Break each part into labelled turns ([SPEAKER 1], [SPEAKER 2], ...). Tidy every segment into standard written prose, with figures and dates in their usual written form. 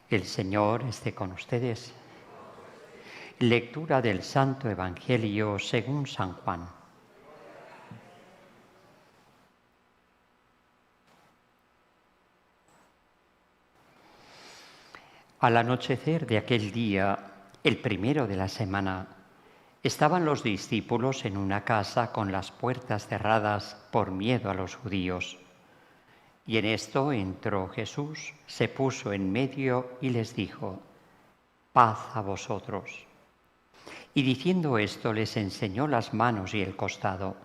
[SPEAKER 1] El Señor esté con ustedes. Lectura del Santo Evangelio según San Juan. Al anochecer de aquel día, el primero de la semana, estaban los discípulos en una casa con las puertas cerradas por miedo a los judíos. Y en esto entró Jesús, se puso en medio y les dijo: «Paz a vosotros». Y diciendo esto les enseñó las manos y el costado.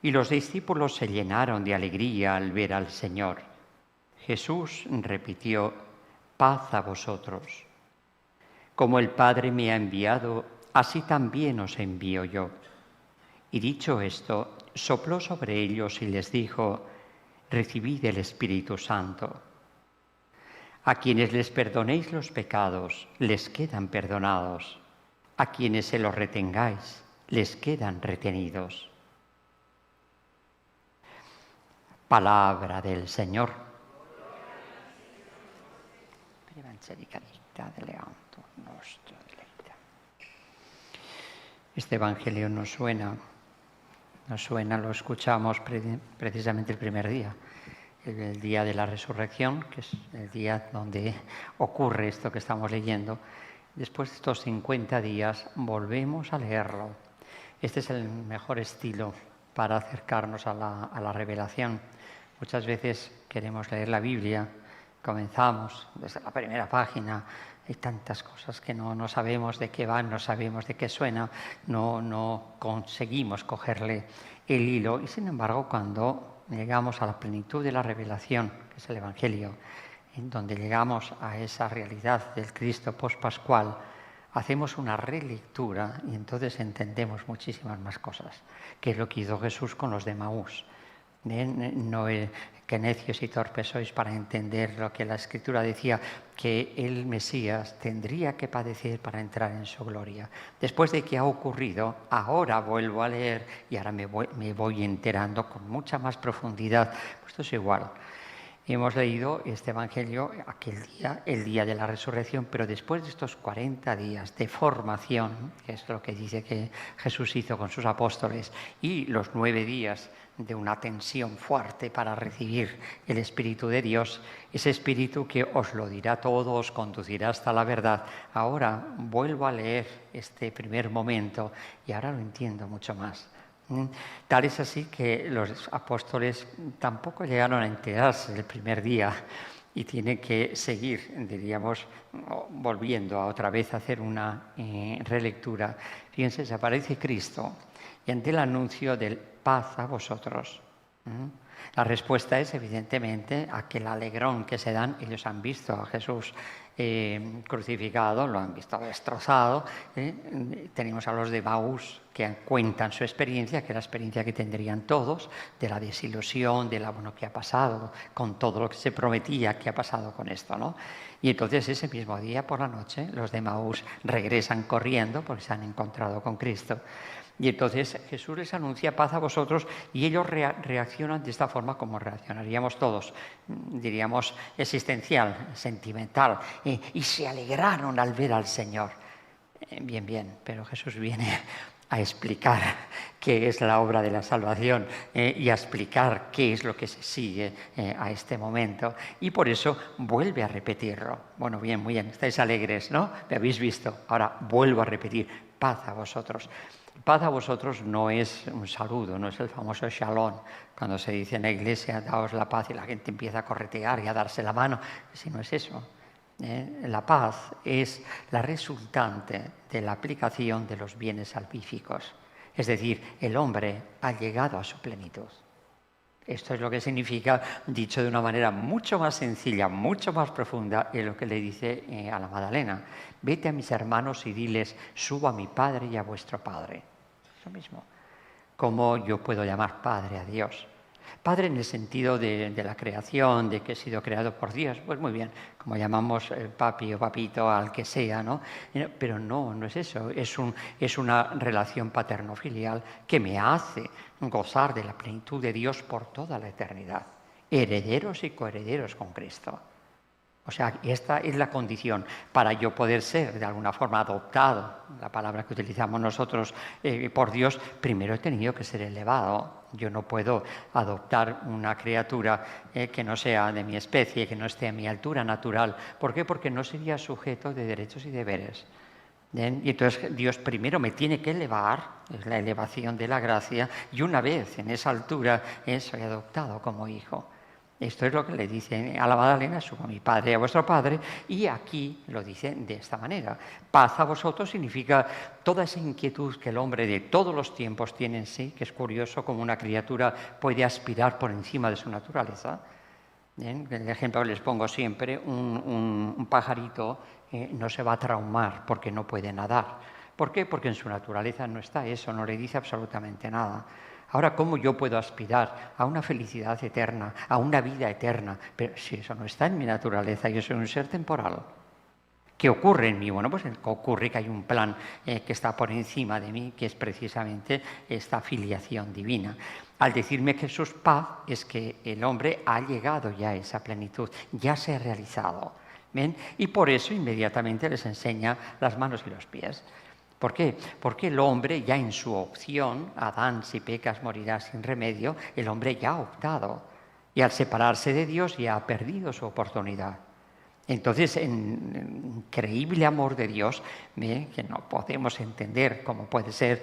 [SPEAKER 1] Y los discípulos se llenaron de alegría al ver al Señor. Jesús repitió: «Paz a vosotros. Como el Padre me ha enviado, así también os envío yo». Y dicho esto, sopló sobre ellos y les dijo: «Recibid el Espíritu Santo. A quienes les perdonéis los pecados, les quedan perdonados. A quienes se los retengáis, les quedan retenidos». Palabra del Señor. Este Evangelio nos suena, lo escuchamos precisamente el primer día, el día de la resurrección, que es el día donde ocurre esto que estamos leyendo. Después de estos 50 días volvemos a leerlo. Este es el mejor estilo para acercarnos a la revelación. Muchas veces queremos leer la Biblia, comenzamos desde la primera página, hay tantas cosas que no sabemos de qué van, no sabemos de qué suena, no conseguimos cogerle el hilo. Y sin embargo, cuando llegamos a la plenitud de la revelación, que es el Evangelio, en donde llegamos a esa realidad del Cristo pospascual, hacemos una relectura y entonces entendemos muchísimas más cosas, que es lo que hizo Jesús con los de Emaús. No que necios y torpes sois para entender lo que la Escritura decía, que el Mesías tendría que padecer para entrar en su gloria. Después de que ha ocurrido, ahora vuelvo a leer y ahora me voy enterando con mucha más profundidad. Pues esto es igual. Hemos leído este Evangelio aquel día, el día de la resurrección, pero después de estos 40 días de formación, que es lo que dice que Jesús hizo con sus apóstoles, y los 9 días de una tensión fuerte para recibir el Espíritu de Dios, ese Espíritu que os lo dirá todo, os conducirá hasta la verdad. Ahora vuelvo a leer este primer momento y ahora lo entiendo mucho más. Tal es así que los apóstoles tampoco llegaron a enterarse del primer día y tienen que seguir, diríamos, volviendo a otra vez a hacer una relectura. Fíjense, se aparece Cristo y ante el anuncio del paz a vosotros. La respuesta es, evidentemente, aquel alegrón que se dan. Ellos han visto a Jesús crucificado, lo han visto destrozado. Tenemos a los de Emaús que cuentan su experiencia, que es la experiencia que tendrían todos, de la desilusión, de lo que ha pasado, con todo lo que se prometía que ha pasado con esto, ¿no? Y entonces ese mismo día por la noche los de Emaús regresan corriendo porque se han encontrado con Cristo. Y entonces Jesús les anuncia paz a vosotros y ellos reaccionan de esta forma como reaccionaríamos todos, diríamos existencial, sentimental, y se alegraron al ver al Señor. Bien, pero Jesús viene a explicar qué es la obra de la salvación y a explicar qué es lo que se sigue a este momento. Y por eso vuelve a repetirlo. Bueno, muy bien, estáis alegres, ¿no? Me habéis visto. Ahora vuelvo a repetir, paz a vosotros. Paz a vosotros no es un saludo, no es el famoso shalom, cuando se dice en la iglesia, daos la paz y la gente empieza a corretear y a darse la mano. Si no es eso. La paz es la resultante de la aplicación de los bienes salvíficos. Es decir, el hombre ha llegado a su plenitud. Esto es lo que significa, dicho de una manera mucho más sencilla, mucho más profunda, es lo que le dice a la Magdalena. Vete a mis hermanos y diles, subo a mi Padre y a vuestro Padre. Eso mismo. ¿Cómo yo puedo llamar Padre a Dios? Padre en el sentido de la creación, de que he sido creado por Dios. Pues muy bien, como llamamos papi o papito al que sea, ¿no? Pero no es eso. Es una relación paterno-filial que me hace gozar de la plenitud de Dios por toda la eternidad. Herederos y coherederos con Cristo. O sea, esta es la condición para yo poder ser de alguna forma adoptado, la palabra que utilizamos nosotros por Dios. Primero he tenido que ser elevado. Yo no puedo adoptar una criatura que no sea de mi especie, que no esté a mi altura natural. ¿Por qué? Porque no sería sujeto de derechos y deberes. ¿Bien? Y entonces Dios primero me tiene que elevar, es la elevación de la gracia, y una vez en esa altura soy adoptado como hijo. Esto es lo que le dice a la Magdalena, subo a mi padre y a vuestro padre, y aquí lo dice de esta manera. Paz a vosotros significa toda esa inquietud que el hombre de todos los tiempos tiene en sí, que es curioso cómo una criatura puede aspirar por encima de su naturaleza. Bien, el ejemplo que les pongo siempre, un pajarito no se va a traumar porque no puede nadar. ¿Por qué? Porque en su naturaleza no está eso, no le dice absolutamente nada. Ahora, ¿cómo yo puedo aspirar a una felicidad eterna, a una vida eterna? Pero si eso no está en mi naturaleza, yo soy un ser temporal. ¿Qué ocurre en mí? Bueno, pues ocurre que hay un plan que está por encima de mí, que es precisamente esta filiación divina. Al decirme Jesús paz, es que el hombre ha llegado ya a esa plenitud, ya se ha realizado. ¿Ven? Y por eso inmediatamente les enseña las manos y los pies. ¿Por qué? Porque el hombre ya en su opción, Adán, si pecas morirás sin remedio, el hombre ya ha optado. Y al separarse de Dios ya ha perdido su oportunidad. Entonces, en increíble amor de Dios, que no podemos entender cómo puede ser,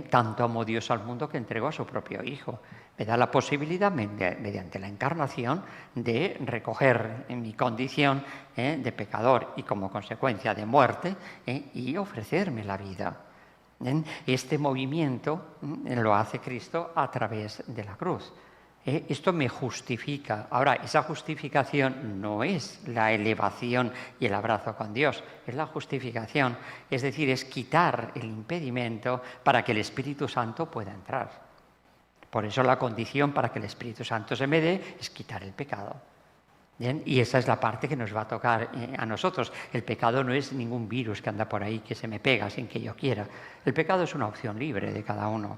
[SPEAKER 1] tanto amó Dios al mundo que entregó a su propio Hijo. Me da la posibilidad, mediante la encarnación, de recoger en mi condición de pecador y como consecuencia de muerte y ofrecerme la vida. Este movimiento lo hace Cristo a través de la cruz. Esto me justifica. Ahora, esa justificación no es la elevación y el abrazo con Dios, es la justificación. Es decir, es quitar el impedimento para que el Espíritu Santo pueda entrar. Por eso la condición para que el Espíritu Santo se me dé es quitar el pecado. ¿Bien? Y esa es la parte que nos va a tocar a nosotros. El pecado no es ningún virus que anda por ahí que se me pega sin que yo quiera. El pecado es una opción libre de cada uno.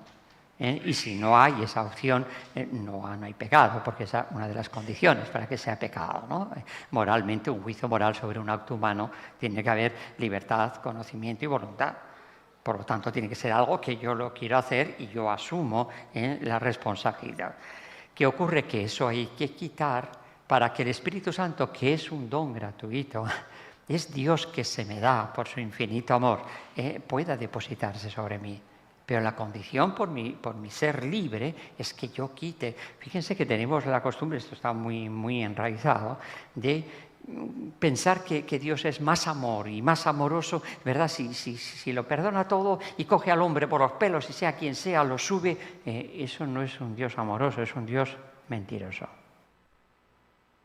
[SPEAKER 1] Y si no hay esa opción, no hay pecado, porque esa es una de las condiciones para que sea pecado, ¿no? Moralmente, un juicio moral sobre un acto humano tiene que haber libertad, conocimiento y voluntad. Por lo tanto, tiene que ser algo que yo lo quiero hacer y yo asumo la responsabilidad. ¿Qué ocurre? Que eso hay que quitar para que el Espíritu Santo, que es un don gratuito, es Dios que se me da por su infinito amor, pueda depositarse sobre mí. Pero la condición por mi ser libre es que yo quite. Fíjense que tenemos la costumbre, esto está muy enraizado, de pensar que Dios es más amor y más amoroso, ¿verdad? Si lo perdona todo y coge al hombre por los pelos y sea quien sea, lo sube, eso no es un Dios amoroso, es un Dios mentiroso.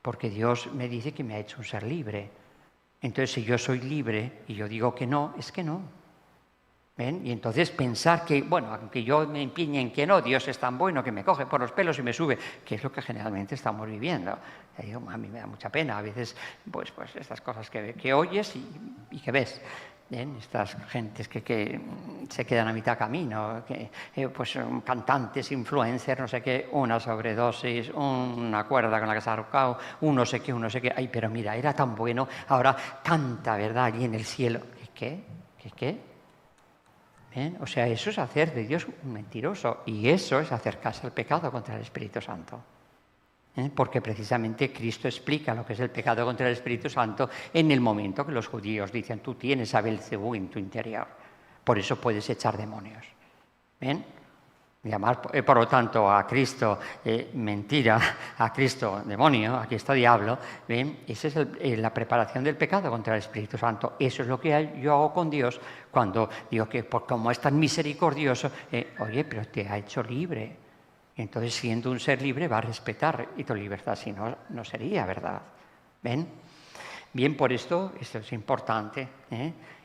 [SPEAKER 1] Porque Dios me dice que me ha hecho un ser libre. Entonces, si yo soy libre y yo digo que no, es que no. ¿Ven? Y entonces pensar que, bueno, aunque yo me empeñe en que no, Dios es tan bueno que me coge por los pelos y me sube, que es lo que generalmente estamos viviendo. A mí me da mucha pena a veces pues estas cosas que oyes y que ves. ¿Ven? Estas gentes que se quedan a mitad camino, pues cantantes, influencers, no sé qué, una sobredosis, una cuerda con la que se ha ahorcado, un no sé qué. Ay, pero mira, era tan bueno, ahora canta, ¿verdad?, allí en el cielo. ¿Qué? ¿Bien? O sea, eso es hacer de Dios un mentiroso y eso es acercarse al pecado contra el Espíritu Santo. Porque precisamente Cristo explica lo que es el pecado contra el Espíritu Santo en el momento que los judíos dicen: tú tienes a Belcebú en tu interior, por eso puedes echar demonios. ¿Bien? Llamar, por lo tanto, a Cristo mentira, a Cristo demonio, a Cristo diablo, ¿ven? Esa es la preparación del pecado contra el Espíritu Santo. Eso es lo que yo hago con Dios cuando digo que como es tan misericordioso, oye, pero te ha hecho libre. Entonces, siendo un ser libre, va a respetar y tu libertad, si no, no sería, ¿verdad? ¿Ven? Bien, por esto es importante.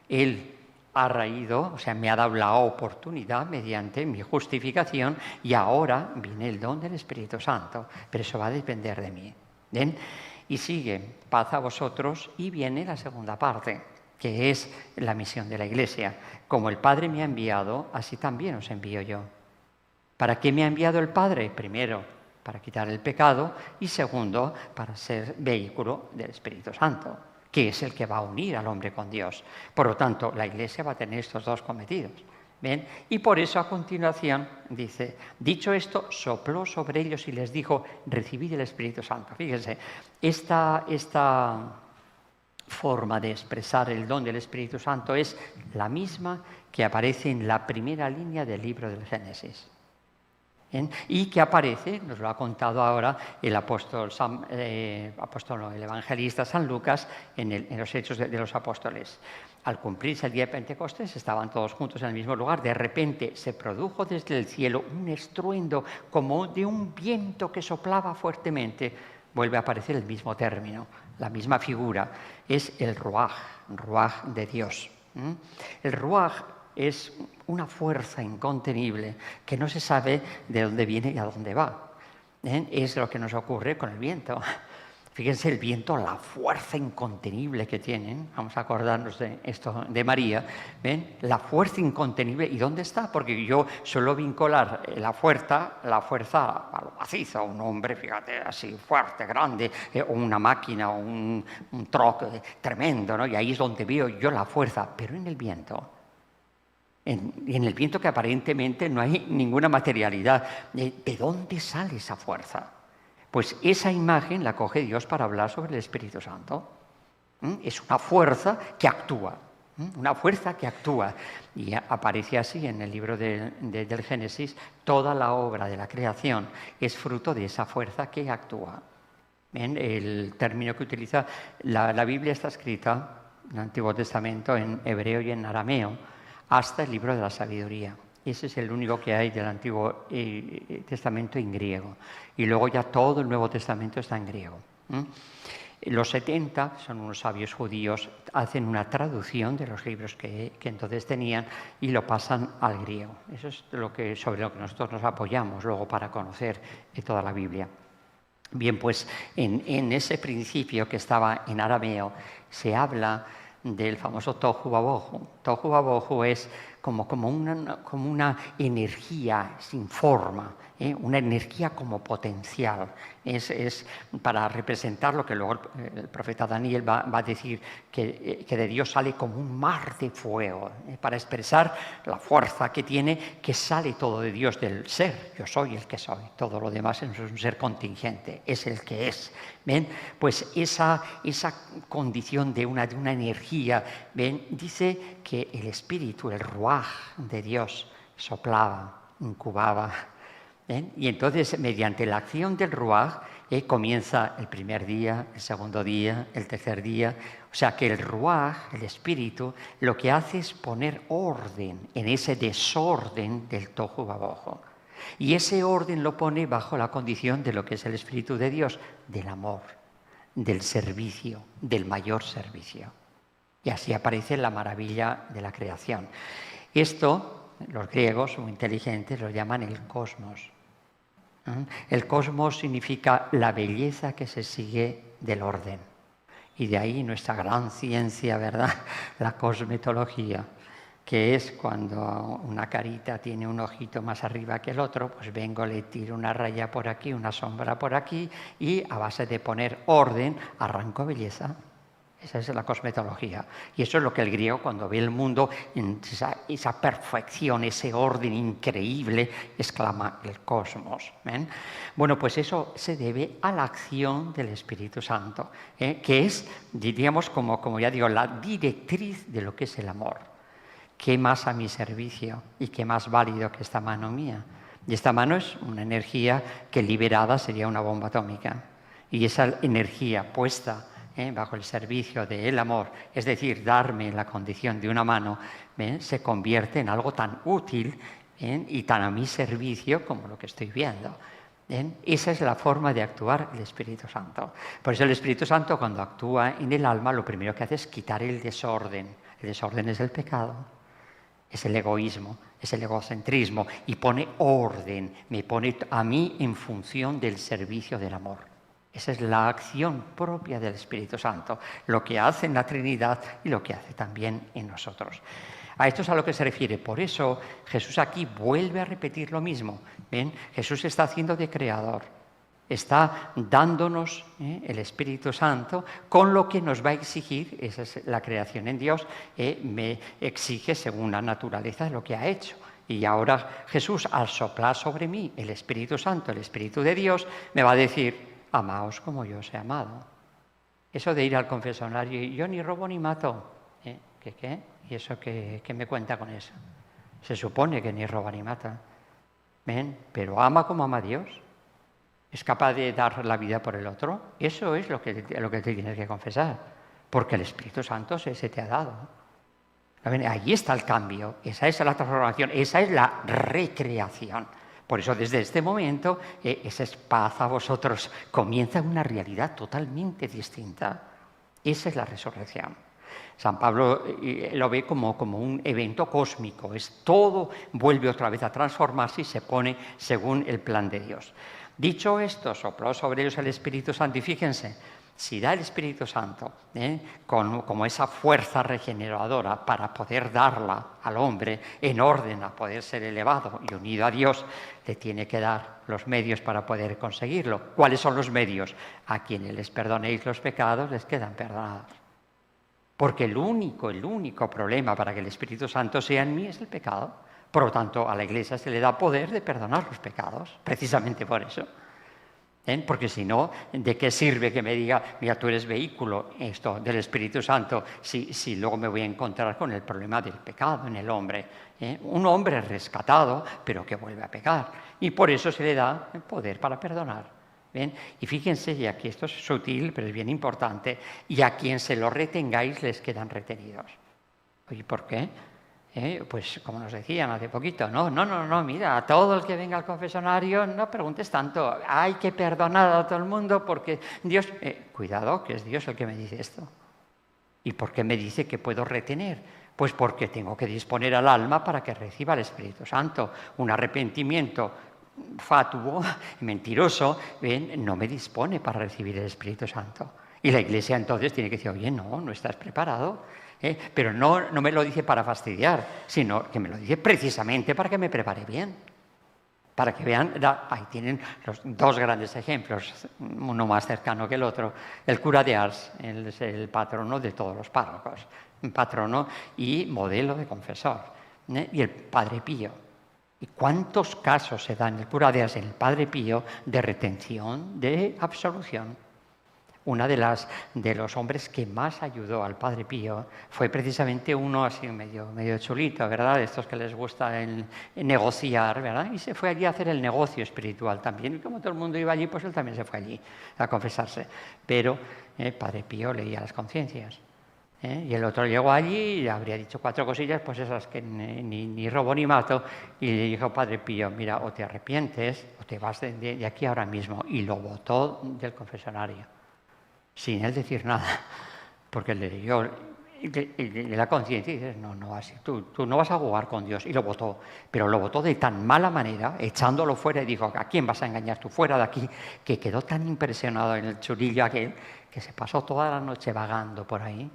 [SPEAKER 1] Él ha raído, o sea, me ha dado la oportunidad mediante mi justificación y ahora viene el don del Espíritu Santo, pero eso va a depender de mí. ¿Ven? Y sigue, paz a vosotros, y viene la segunda parte, que es la misión de la Iglesia. Como el Padre me ha enviado, así también os envío yo. ¿Para qué me ha enviado el Padre? Primero, para quitar el pecado, y segundo, para ser vehículo del Espíritu Santo, que es el que va a unir al hombre con Dios. Por lo tanto, la Iglesia va a tener estos dos cometidos. ¿Bien? Y por eso a continuación dice, dicho esto, sopló sobre ellos y les dijo, recibid el Espíritu Santo. Fíjense, esta forma de expresar el don del Espíritu Santo es la misma que aparece en la primera línea del libro del Génesis. ¿Bien? Y que aparece, nos lo ha contado ahora el el evangelista San Lucas en los Hechos de los Apóstoles. Al cumplirse el día de Pentecostés, estaban todos juntos en el mismo lugar. De repente se produjo desde el cielo un estruendo como de un viento que soplaba fuertemente. Vuelve a aparecer el mismo término, la misma figura. Es el ruaj de Dios. El ruaj es una fuerza incontenible que no se sabe de dónde viene y a dónde va. Es lo que nos ocurre con el viento. Fíjense el viento, la fuerza incontenible que tienen. Vamos a acordarnos de esto de María. ¿Ven? La fuerza incontenible. ¿Y dónde está? Porque yo suelo vincular la fuerza a lo macizo, a un hombre, fíjate, así fuerte, grande, o una máquina, o un truck tremendo, ¿no? Y ahí es donde veo yo la fuerza. Pero en el viento, en el viento que aparentemente no hay ninguna materialidad, ¿de dónde sale esa fuerza? Pues esa imagen la coge Dios para hablar sobre el Espíritu Santo. Es una fuerza que actúa, una fuerza que actúa. Y aparece así en el libro del Génesis, toda la obra de la creación es fruto de esa fuerza que actúa. ¿Ven? El término que utiliza la Biblia está escrita en el Antiguo Testamento en hebreo y en arameo, hasta el libro de la sabiduría. Ese es el único que hay del Antiguo Testamento en griego. Y luego ya todo el Nuevo Testamento está en griego. Los 70, son unos sabios judíos, hacen una traducción de los libros que entonces tenían y lo pasan al griego. Eso es sobre lo que nosotros nos apoyamos luego para conocer toda la Biblia. Bien, pues en ese principio que estaba en arameo se habla del famoso tohu vabohu. Tohu vabohu es como una energía sin forma, una energía como potencial. Es para representar lo que luego el profeta Daniel va a decir, que de Dios sale como un mar de fuego, para expresar la fuerza que tiene, que sale todo de Dios, del ser. Yo soy el que soy, todo lo demás es un ser contingente, es el que es. ¿Ven? Pues esa condición de una energía, ¿ven? Dice que el espíritu, el ruaj de Dios, soplaba, incubaba. ¿Ven? Y entonces, mediante la acción del ruaj, comienza el primer día, el segundo día, el tercer día. O sea que el ruaj, el espíritu, lo que hace es poner orden en ese desorden del tohu vabohu. Y ese orden lo pone bajo la condición de lo que es el Espíritu de Dios, del amor, del servicio, del mayor servicio. Y así aparece la maravilla de la creación. Esto, los griegos muy inteligentes lo llaman el cosmos. El cosmos significa la belleza que se sigue del orden. Y de ahí nuestra gran ciencia, ¿verdad? La cosmetología, que es cuando una carita tiene un ojito más arriba que el otro, pues vengo, le tiro una raya por aquí, una sombra por aquí, y a base de poner orden, arranco belleza. Esa es la cosmetología. Y eso es lo que el griego, cuando ve el mundo, en esa perfección, ese orden increíble, exclama el cosmos. ¿Ven? Bueno, pues eso se debe a la acción del Espíritu Santo, que es, diríamos, como ya digo, la directriz de lo que es el amor. ¿Qué más a mi servicio y qué más válido que esta mano mía? Y esta mano es una energía que liberada sería una bomba atómica. Y esa energía puesta bajo el servicio del amor, es decir, darme la condición de una mano, se convierte en algo tan útil y tan a mi servicio como lo que estoy viendo. Esa es la forma de actuar el Espíritu Santo. Por eso el Espíritu Santo, cuando actúa en el alma, lo primero que hace es quitar el desorden. El desorden es el pecado. Es el egoísmo, es el egocentrismo, y pone orden, me pone a mí en función del servicio del amor. Esa es la acción propia del Espíritu Santo, lo que hace en la Trinidad y lo que hace también en nosotros. A esto es a lo que se refiere. Por eso Jesús aquí vuelve a repetir lo mismo. ¿Ven? Jesús está haciendo de creador. Está dándonos el Espíritu Santo con lo que nos va a exigir, esa es la creación en Dios, me exige según la naturaleza de lo que ha hecho. Y ahora Jesús, al soplar sobre mí el Espíritu Santo, el Espíritu de Dios, me va a decir, amaos como yo os he amado. Eso de ir al confesionario, yo ni robo ni mato. ¿Qué? ¿Y eso qué me cuenta con eso? Se supone que ni roba ni mata. ¿Ven? Pero ama como ama a Dios. Es capaz de dar la vida por el otro. Eso es lo que te tienes que confesar. Porque el Espíritu Santo se te ha dado. Ahí está el cambio. Esa es la transformación. Esa es la recreación. Por eso desde este momento, esa es paz a vosotros. Comienza una realidad totalmente distinta. Esa es la resurrección. San Pablo lo ve como un evento cósmico. Todo vuelve otra vez a transformarse y se pone según el plan de Dios. Dicho esto, sopló sobre ellos el Espíritu Santo. Y fíjense, si da el Espíritu Santo como esa fuerza regeneradora para poder darla al hombre en orden a poder ser elevado y unido a Dios, le tiene que dar los medios para poder conseguirlo. ¿Cuáles son los medios? A quienes les perdonéis los pecados les quedan perdonados. Porque el único problema para que el Espíritu Santo sea en mí es el pecado. Por lo tanto, a la Iglesia se le da poder de perdonar los pecados, precisamente por eso. Porque si no, ¿de qué sirve que me diga, mira, tú eres vehículo esto del Espíritu Santo, si luego me voy a encontrar con el problema del pecado en el hombre? Un hombre rescatado, pero que vuelve a pecar. Y por eso se le da el poder para perdonar. ¿Ven? Y fíjense, y aquí esto es sutil, pero es bien importante, y a quien se lo retengáis les quedan retenidos. ¿Y por qué? Pues como nos decían hace poquito, no, mira, a todo el que venga al confesionario no preguntes tanto, hay que perdonar a todo el mundo porque Dios, cuidado, que es Dios el que me dice esto. ¿Y por qué me dice que puedo retener? Pues porque tengo que disponer al alma para que reciba el Espíritu Santo. Un arrepentimiento fatuo, mentiroso, no me dispone para recibir el Espíritu Santo. Y la Iglesia entonces tiene que decir, oye, no estás preparado. Pero no me lo dice para fastidiar, sino que me lo dice precisamente para que me prepare bien. Para que vean, ahí tienen los dos grandes ejemplos, uno más cercano que el otro. El cura de Ars, él es el patrono de todos los párrocos, un patrono y modelo de confesor. Y el Padre Pío. ¿Y cuántos casos se dan en el cura de Ars, en el Padre Pío, de retención, de absolución? Una de los hombres que más ayudó al Padre Pío fue precisamente uno así medio chulito, ¿verdad? Estos que les gusta el negociar, ¿verdad? Y se fue allí a hacer el negocio espiritual también. Y como todo el mundo iba allí, pues él también se fue allí a confesarse. Pero Padre Pío leía las conciencias. Y el otro llegó allí y habría dicho 4 cosillas, pues esas que ni robo ni mato. Y le dijo Padre Pío, mira, o te arrepientes o te vas de aquí ahora mismo. Y lo botó del confesionario. Sin él decir nada, porque le dio la conciencia y dice, no, así, tú no vas a jugar con Dios. Y lo votó, pero lo votó de tan mala manera, echándolo fuera y dijo, ¿a quién vas a engañar tú? Fuera de aquí, que quedó tan impresionado en el chulillo aquel, que se pasó toda la noche vagando por ahí.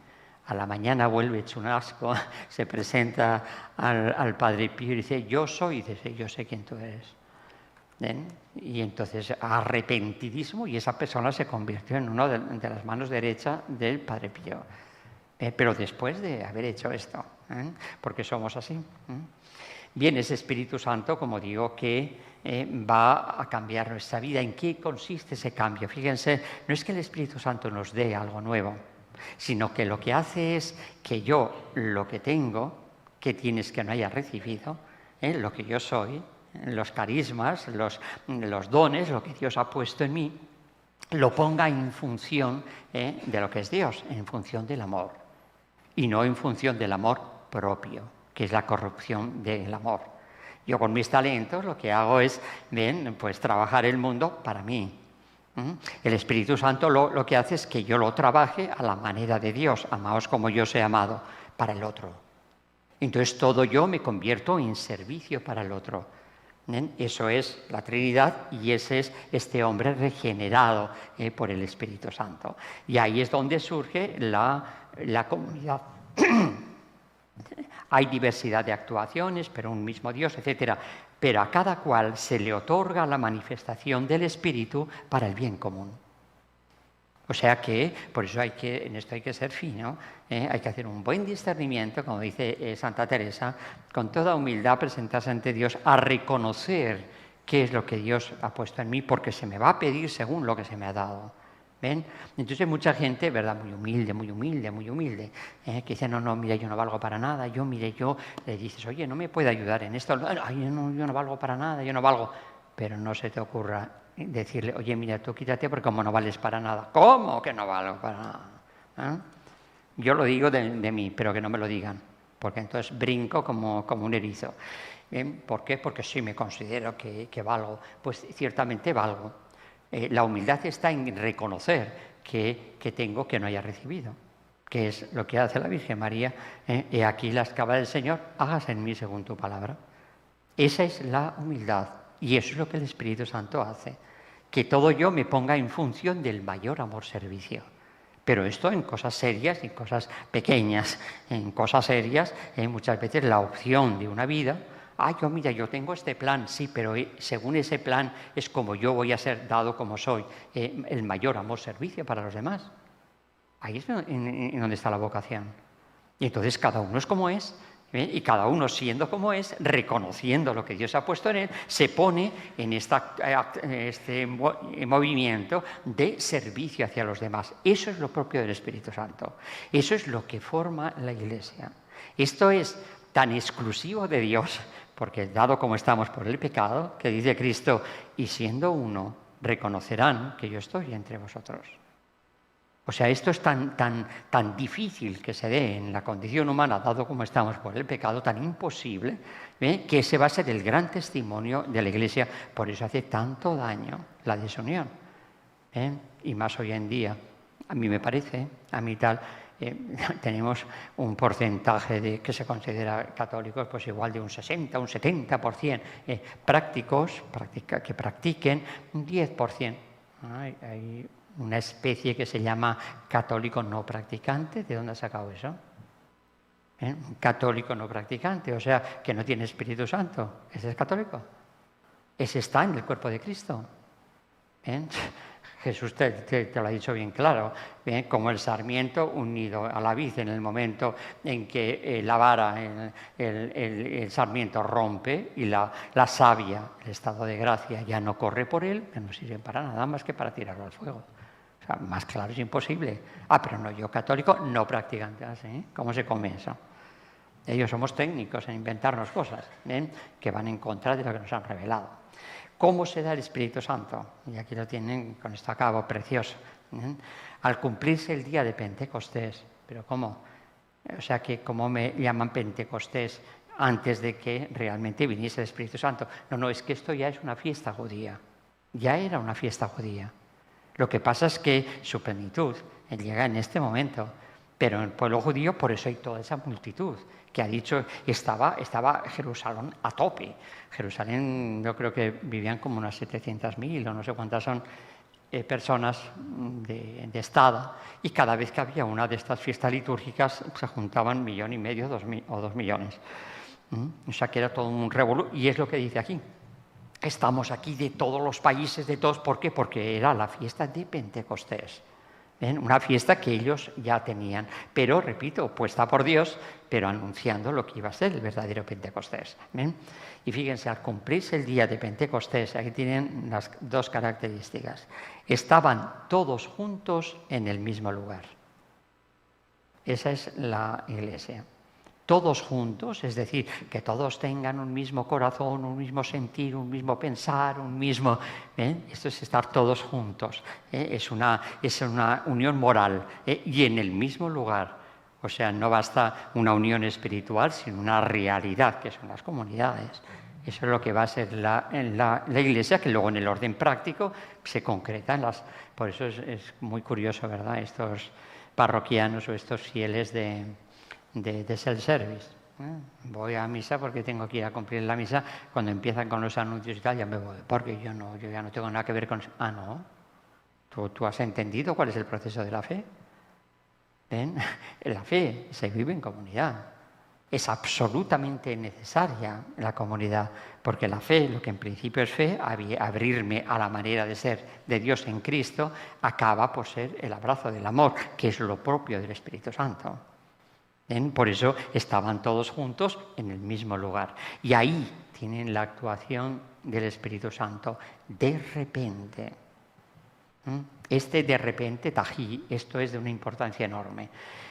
[SPEAKER 1] A la mañana vuelve hecho un asco, se presenta al Padre Pío y dice, yo soy, y dice, yo sé quién tú eres. Y entonces arrepentidísimo y esa persona se convirtió en una de las manos derechas del Padre Pío. Pero después de haber hecho esto, porque somos así. Bien, ese Espíritu Santo, como digo, que va a cambiar nuestra vida. ¿En qué consiste ese cambio? Fíjense, no es que el Espíritu Santo nos dé algo nuevo, sino que lo que hace es que yo, lo que tengo, que tienes que no haya recibido, lo que yo soy, los carismas, los dones, lo que Dios ha puesto en mí, lo ponga en función de lo que es Dios, en función del amor, y no en función del amor propio, que es la corrupción del amor. Yo con mis talentos lo que hago es, pues trabajar el mundo para mí. El Espíritu Santo lo que hace es que yo lo trabaje a la manera de Dios, amaos como yo os he amado, para el otro. Entonces todo yo me convierto en servicio para el otro. Eso es la Trinidad y ese es este hombre regenerado por el Espíritu Santo. Y ahí es donde surge la comunidad. Hay diversidad de actuaciones, pero un mismo Dios, etc. Pero a cada cual se le otorga la manifestación del Espíritu para el bien común. O sea que, por eso en esto hay que ser fino, hay que hacer un buen discernimiento, como dice Santa Teresa, con toda humildad presentarse ante Dios a reconocer qué es lo que Dios ha puesto en mí, porque se me va a pedir según lo que se me ha dado. ¿Ven? Entonces hay mucha gente, ¿verdad? Muy humilde, que dice, no, mira, yo no valgo para nada, le dices, oye, ¿no me puede ayudar en esto? Ay, yo no valgo para nada, yo no valgo. Pero no se te ocurra decirle, oye, mira, tú quítate porque como no vales para nada. ¿Cómo que no valgo para nada? Yo lo digo de mí, pero que no me lo digan, porque entonces brinco como un erizo. ¿Por qué? Porque sí me considero que valgo. Pues ciertamente valgo. La humildad está en reconocer que tengo que no haya recibido, que es lo que hace la Virgen María. He aquí la esclava del Señor, hágase en mí según tu palabra. Esa es la humildad. Y eso es lo que el Espíritu Santo hace, que todo yo me ponga en función del mayor amor-servicio. Pero esto en cosas serias y cosas pequeñas. En cosas serias, muchas veces la opción de una vida, yo tengo este plan, sí, pero según ese plan es como yo voy a ser dado como soy, el mayor amor-servicio para los demás. Ahí es en donde está la vocación. Y entonces cada uno es como es. Y cada uno siendo como es, reconociendo lo que Dios ha puesto en él, se pone en este movimiento de servicio hacia los demás. Eso es lo propio del Espíritu Santo. Eso es lo que forma la Iglesia. Esto es tan exclusivo de Dios, porque dado como estamos por el pecado, que dice Cristo, y siendo uno, reconocerán que yo estoy entre vosotros. O sea, esto es tan difícil que se dé en la condición humana, dado como estamos por el pecado, tan imposible, que ese va a ser el gran testimonio de la Iglesia. Por eso hace tanto daño la desunión. Y más hoy en día. A mí me parece, tenemos un porcentaje de que se considera católicos, pues igual de un 60, un 70%, prácticos, que practiquen un 10%. Hay una especie que se llama católico no practicante. ¿De dónde ha sacado eso? Un católico no practicante, o sea, que no tiene Espíritu Santo. ¿Ese es católico? Ese está en el cuerpo de Cristo. Jesús te lo ha dicho bien claro, como el sarmiento unido a la vid en el momento en que la vara, el sarmiento rompe y la savia, el estado de gracia, ya no corre por él, que no sirve para nada más que para tirarlo al fuego. O sea, más claro es imposible. Pero no, yo católico no practicante. ¿Cómo se come eso? Ellos somos técnicos en inventarnos cosas que van en contra de lo que nos han revelado. ¿Cómo se da el Espíritu Santo? Y aquí lo tienen, con esto acabo, precioso. Al cumplirse el día de Pentecostés. ¿Pero cómo? O sea, que ¿cómo me llaman Pentecostés antes de que realmente viniese el Espíritu Santo? No, es que esto ya es una fiesta judía. Ya era una fiesta judía. Lo que pasa es que su plenitud llega en este momento. Pero en el pueblo judío, por eso hay toda esa multitud que ha dicho, estaba Jerusalén a tope. Jerusalén, yo creo que vivían como unas 700.000 o no sé cuántas son personas de estado, y cada vez que había una de estas fiestas litúrgicas se juntaban 1,5 millones o 2 millones. O sea que era todo un revolú, y es lo que dice aquí. Estamos aquí de todos los países, de todos. ¿Por qué? Porque era la fiesta de Pentecostés. Una fiesta que ellos ya tenían, pero, repito, puesta por Dios, pero anunciando lo que iba a ser el verdadero Pentecostés. Y fíjense, al cumplirse el día de Pentecostés, aquí tienen las dos características. Estaban todos juntos en el mismo lugar. Esa es la Iglesia. Todos juntos, es decir, que todos tengan un mismo corazón, un mismo sentir, un mismo pensar, un mismo... Esto es estar todos juntos. Es una unión moral y en el mismo lugar. O sea, no basta una unión espiritual, sino una realidad, que son las comunidades. Eso es lo que va a ser la Iglesia, que luego en el orden práctico se concreta en las... Por eso es muy curioso, ¿verdad?, estos parroquianos o estos fieles de self-service. Voy a misa porque tengo que ir a cumplir la misa. Cuando empiezan con los anuncios y tal, ya me voy, porque yo ya no tengo nada que ver con... ¿no? ¿Tú has entendido cuál es el proceso de la fe? La fe se vive en comunidad. es absolutamente necesaria en la comunidad, porque la fe, lo que en principio es fe, abrirme a la manera de ser de Dios en Cristo, acaba por ser el abrazo del amor, que es lo propio del Espíritu Santo. Por eso estaban todos juntos en el mismo lugar. Y ahí tienen la actuación del Espíritu Santo de repente. Este de repente, tají, esto es de una importancia enorme.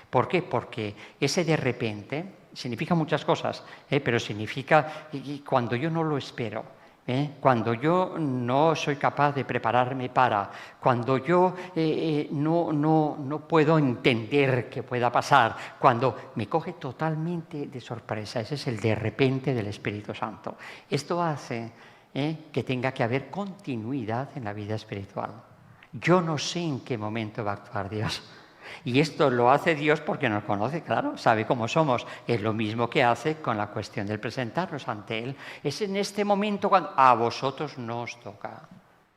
[SPEAKER 1] ¿Por qué? Porque ese de repente significa muchas cosas, pero significa cuando yo no lo espero, cuando yo no soy capaz de prepararme para, cuando yo no puedo entender qué pueda pasar, cuando me coge totalmente de sorpresa. Ese es el de repente del Espíritu Santo. Esto hace que tenga que haber continuidad en la vida espiritual. Yo no sé en qué momento va a actuar Dios. Y esto lo hace Dios porque nos conoce, claro, sabe cómo somos. Es lo mismo que hace con la cuestión del presentarnos ante Él. Es en este momento cuando a vosotros no os toca.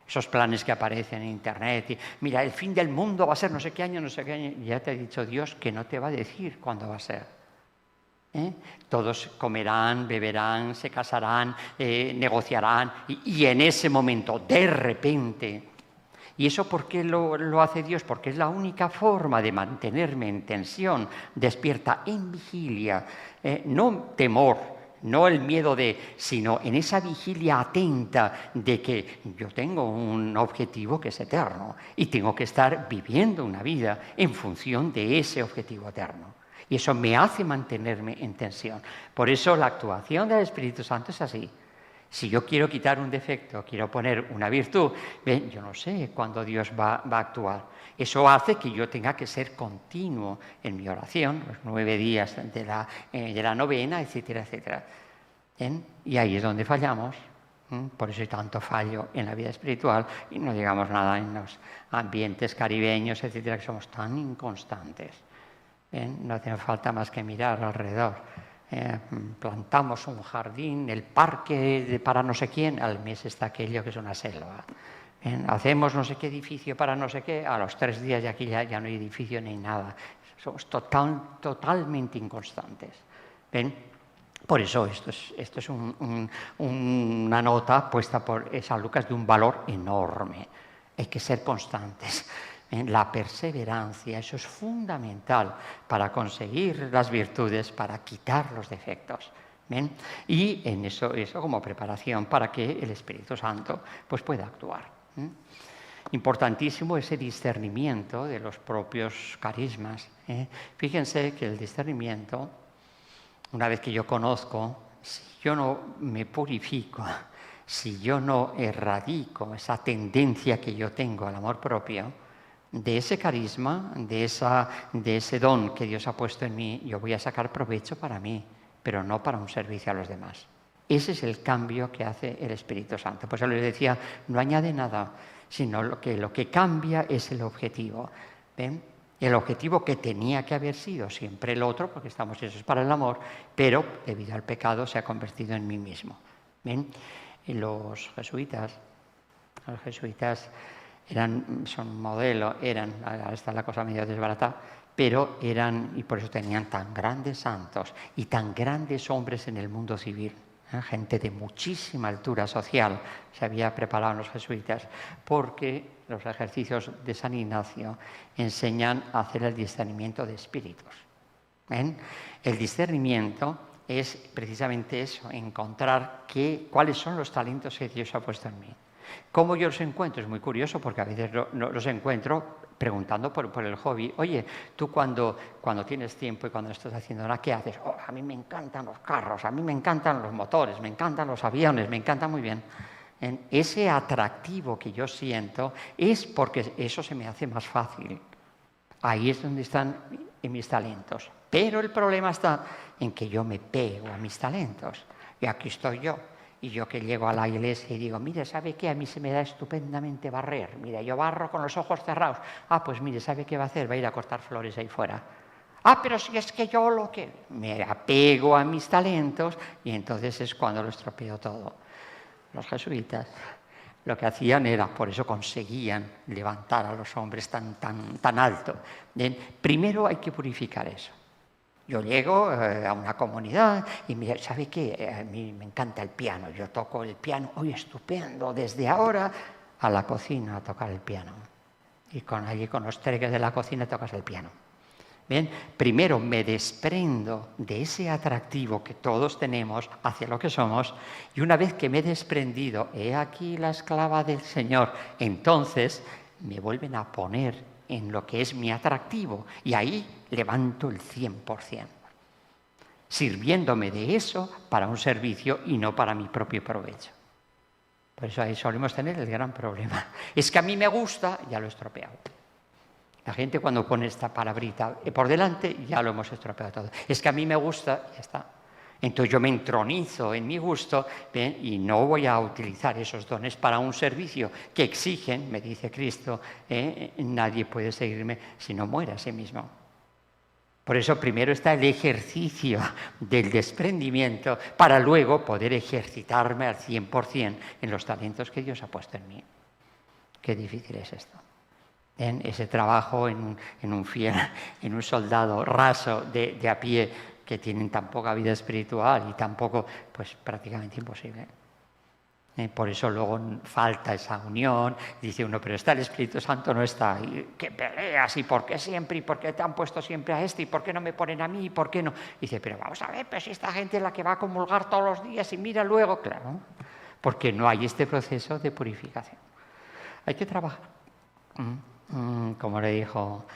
[SPEAKER 1] Esos planes que aparecen en Internet, y mira, el fin del mundo va a ser no sé qué año, ya te ha dicho Dios que no te va a decir cuándo va a ser. Todos comerán, beberán, se casarán, negociarán, y en ese momento, de repente... ¿Y eso por qué lo hace Dios? Porque es la única forma de mantenerme en tensión, despierta, en vigilia, no temor, no el miedo sino en esa vigilia atenta de que yo tengo un objetivo que es eterno y tengo que estar viviendo una vida en función de ese objetivo eterno. Y eso me hace mantenerme en tensión. Por eso la actuación del Espíritu Santo es así. Si yo quiero quitar un defecto, quiero poner una virtud, yo no sé cuándo Dios va a actuar. Eso hace que yo tenga que ser continuo en mi oración, los 9 días de la novena, etcétera, etcétera. Y ahí es donde fallamos. Por eso hay tanto fallo en la vida espiritual y no digamos nada en los ambientes caribeños, etcétera, que somos tan inconstantes. No hace falta más que mirar alrededor. Plantamos un jardín, el parque para no sé quién, al mes está aquello que es una selva. Hacemos no sé qué edificio para no sé qué, a los 3 días de aquí ya no hay edificio ni nada. Somos totalmente inconstantes. Por eso esto es una nota puesta por San Lucas de un valor enorme. Hay que ser constantes. La perseverancia, eso es fundamental para conseguir las virtudes, para quitar los defectos. Y en eso como preparación para que el Espíritu Santo pues, pueda actuar. Importantísimo ese discernimiento de los propios carismas. Fíjense que el discernimiento, una vez que yo conozco, si yo no me purifico, si yo no erradico esa tendencia que yo tengo al amor propio, de ese carisma, de ese don que Dios ha puesto en mí, yo voy a sacar provecho para mí, pero no para un servicio a los demás. Ese es el cambio que hace el Espíritu Santo. Por eso les decía, no añade nada, sino lo que cambia es el objetivo. ¿Ven? El objetivo que tenía que haber sido siempre el otro, porque estamos hechos para el amor, pero debido al pecado se ha convertido en mí mismo. ¿Ven? Y los jesuitas son modelo, ahora está la cosa medio desbaratada, pero y por eso tenían tan grandes santos y tan grandes hombres en el mundo civil. Gente de muchísima altura social se había preparado en los jesuitas, porque los ejercicios de San Ignacio enseñan a hacer el discernimiento de espíritus. El discernimiento es precisamente eso, encontrar cuáles son los talentos que Dios ha puesto en mí. ¿Cómo yo los encuentro? Es muy curioso porque a veces los encuentro preguntando por el hobby. Oye, tú cuando tienes tiempo y cuando estás haciendo nada, ¿qué haces? A mí me encantan los carros, a mí me encantan los motores, me encantan los aviones, me encanta muy bien. Ese atractivo que yo siento es porque eso se me hace más fácil. Ahí es donde están mis talentos. Pero el problema está en que yo me pego a mis talentos. Y aquí estoy yo. Y yo que llego a la iglesia y digo, mire, ¿sabe qué? A mí se me da estupendamente barrer. Mira, yo barro con los ojos cerrados. Pues mire, ¿sabe qué va a hacer? Va a ir a cortar flores ahí fuera. Pero si es que yo me apego a mis talentos y entonces es cuando lo estropeo todo. Los jesuitas lo que hacían era, por eso conseguían levantar a los hombres tan alto. Primero hay que purificar eso. Yo llego a una comunidad y me ¿sabe qué? A mí me encanta el piano. Yo toco el piano, ¡oye, estupendo! Desde ahora a la cocina a tocar el piano. Y allí con los treques de la cocina tocas el piano. Bien, primero me desprendo de ese atractivo que todos tenemos hacia lo que somos, y una vez que me he desprendido, he aquí la esclava del Señor, entonces me vuelven a poner en lo que es mi atractivo, y ahí levanto el 100%, sirviéndome de eso para un servicio y no para mi propio provecho. Por eso ahí solemos tener el gran problema. Es que a mí me gusta, ya lo he estropeado. La gente cuando pone esta palabrita por delante, ya lo hemos estropeado todo. Es que a mí me gusta, ya está. Entonces yo me entronizo en mi gusto, ¿bien? Y no voy a utilizar esos dones para un servicio que exigen, me dice Cristo, nadie puede seguirme si no muere a sí mismo. Por eso primero está el ejercicio del desprendimiento para luego poder ejercitarme al 100% en los talentos que Dios ha puesto en mí. Qué difícil es esto. En ese trabajo en un soldado raso de a pie que tienen tan poca vida espiritual y tan poco, pues prácticamente imposible. Por eso luego falta esa unión, dice uno, pero está el Espíritu Santo, no está. ¿Y qué peleas? ¿Y por qué siempre? ¿Y por qué te han puesto siempre a este? ¿Y por qué no me ponen a mí? ¿Y por qué no? Dice, pero vamos a ver, pues si esta gente es la que va a comulgar todos los días y mira luego, claro, porque no hay este proceso de purificación. Hay que trabajar. Como le dijo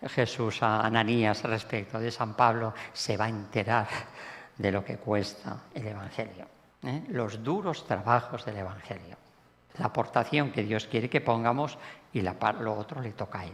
[SPEAKER 1] Jesús a Ananías respecto de San Pablo, se va a enterar de lo que cuesta el Evangelio. Los duros trabajos del Evangelio. La aportación que Dios quiere que pongamos y lo otro le toca a Él.